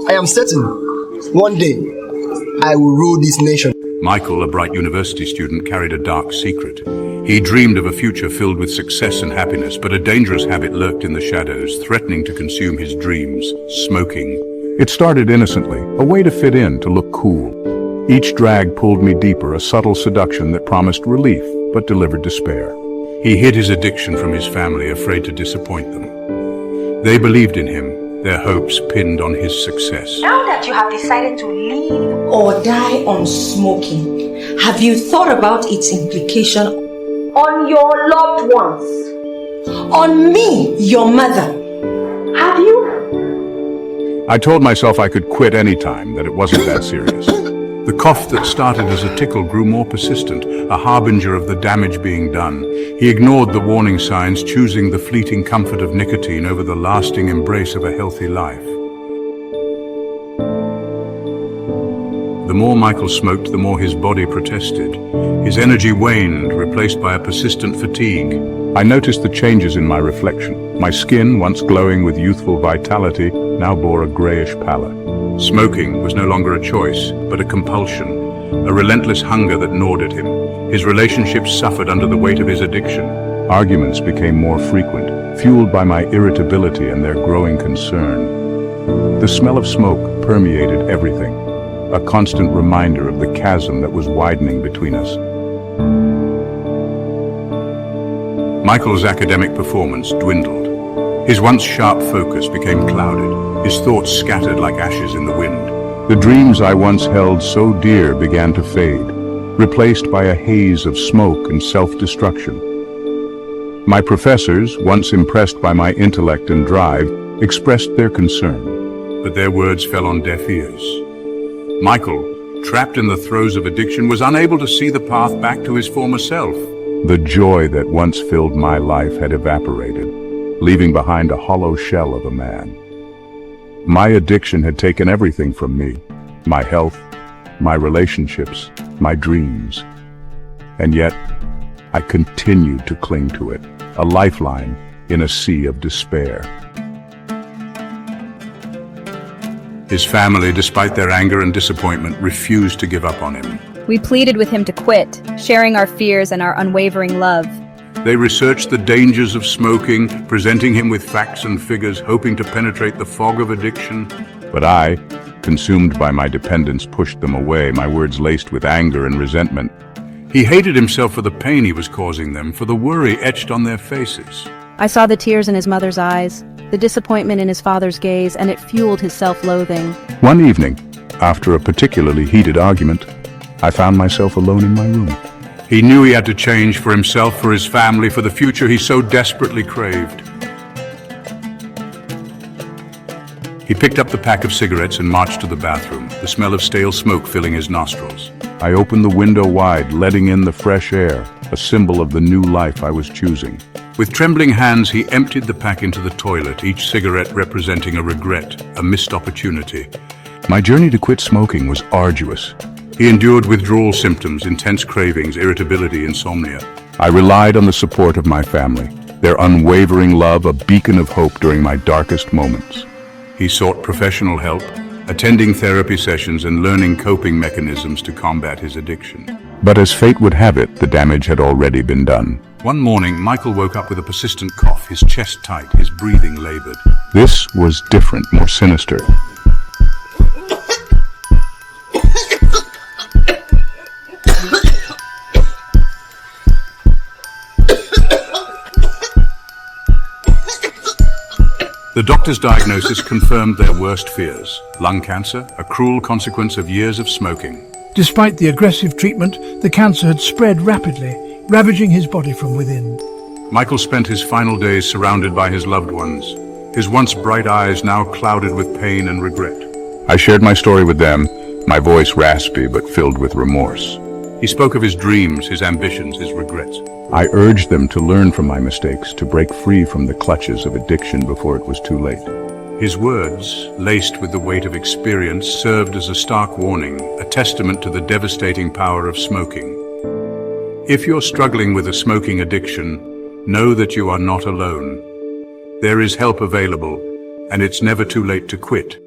I am certain one day I will rule this nation. Michael, a bright university student, carried a dark secret. He dreamed of a future filled with success and happiness, but a dangerous habit lurked in the shadows, threatening to consume his dreams: smoking. It started innocently, a way to fit in, to look cool. Each drag pulled me deeper, a subtle seduction that promised relief, but delivered despair. He hid his addiction from his family, afraid to disappoint them. They believed in him, their hopes pinned on his success. Now that you have decided to leave or die on smoking, have you thought about its implication on your loved ones? On me, your mother? Have you? I told myself I could quit any time, that it wasn't that serious. The cough that started as a tickle grew more persistent, a harbinger of the damage being done. He ignored the warning signs, choosing the fleeting comfort of nicotine over the lasting embrace of a healthy life. The more Michael smoked, the more his body protested. His energy waned, replaced by a persistent fatigue. I noticed the changes in my reflection. My skin, once glowing with youthful vitality, now bore a grayish pallor. Smoking was no longer a choice, but a compulsion, a relentless hunger that gnawed at him. His relationships suffered under the weight of his addiction. Arguments became more frequent, fueled by my irritability and their growing concern. The smell of smoke permeated everything, a constant reminder of the chasm that was widening between us. Michael's academic performance dwindled. His once sharp focus became clouded, his thoughts scattered like ashes in the wind. The dreams I once held so dear began to fade, replaced by a haze of smoke and self-destruction. My professors, once impressed by my intellect and drive, expressed their concern. But their words fell on deaf ears. Michael, trapped in the throes of addiction, was unable to see the path back to his former self. The joy that once filled my life had evaporated, leaving behind a hollow shell of a man. My addiction had taken everything from me: my health, my relationships, my dreams. And yet, I continued to cling to it, a lifeline in a sea of despair. His family, despite their anger and disappointment, refused to give up on him. We pleaded with him to quit, sharing our fears and our unwavering love. They researched the dangers of smoking, presenting him with facts and figures, hoping to penetrate the fog of addiction. But I, consumed by my dependence, pushed them away, my words laced with anger and resentment. He hated himself for the pain he was causing them, for the worry etched on their faces. I saw the tears in his mother's eyes, the disappointment in his father's gaze, and it fueled his self-loathing. One evening, after a particularly heated argument, I found myself alone in my room. He knew he had to change, for himself, for his family, for the future he so desperately craved. He picked up the pack of cigarettes and marched to the bathroom, the smell of stale smoke filling his nostrils. I opened the window wide, letting in the fresh air, a symbol of the new life I was choosing. With trembling hands, he emptied the pack into the toilet, each cigarette representing a regret, a missed opportunity. My journey to quit smoking was arduous. He endured withdrawal symptoms, intense cravings, irritability, insomnia. I relied on the support of my family, their unwavering love a beacon of hope during my darkest moments. He sought professional help, attending therapy sessions and learning coping mechanisms to combat his addiction. But as fate would have it, the damage had already been done. One morning, Michael woke up with a persistent cough, his chest tight, his breathing labored. This was different, more sinister. The doctor's diagnosis confirmed their worst fears: lung cancer, a cruel consequence of years of smoking. Despite the aggressive treatment, the cancer had spread rapidly, ravaging his body from within. Michael spent his final days surrounded by his loved ones, his once bright eyes now clouded with pain and regret. I shared my story with them, my voice raspy but filled with remorse. He spoke of his dreams, his ambitions, his regrets. I urged them to learn from my mistakes, to break free from the clutches of addiction before it was too late. His words, laced with the weight of experience, served as a stark warning, a testament to the devastating power of smoking. If you're struggling with a smoking addiction, know that you are not alone. There is help available, and it's never too late to quit.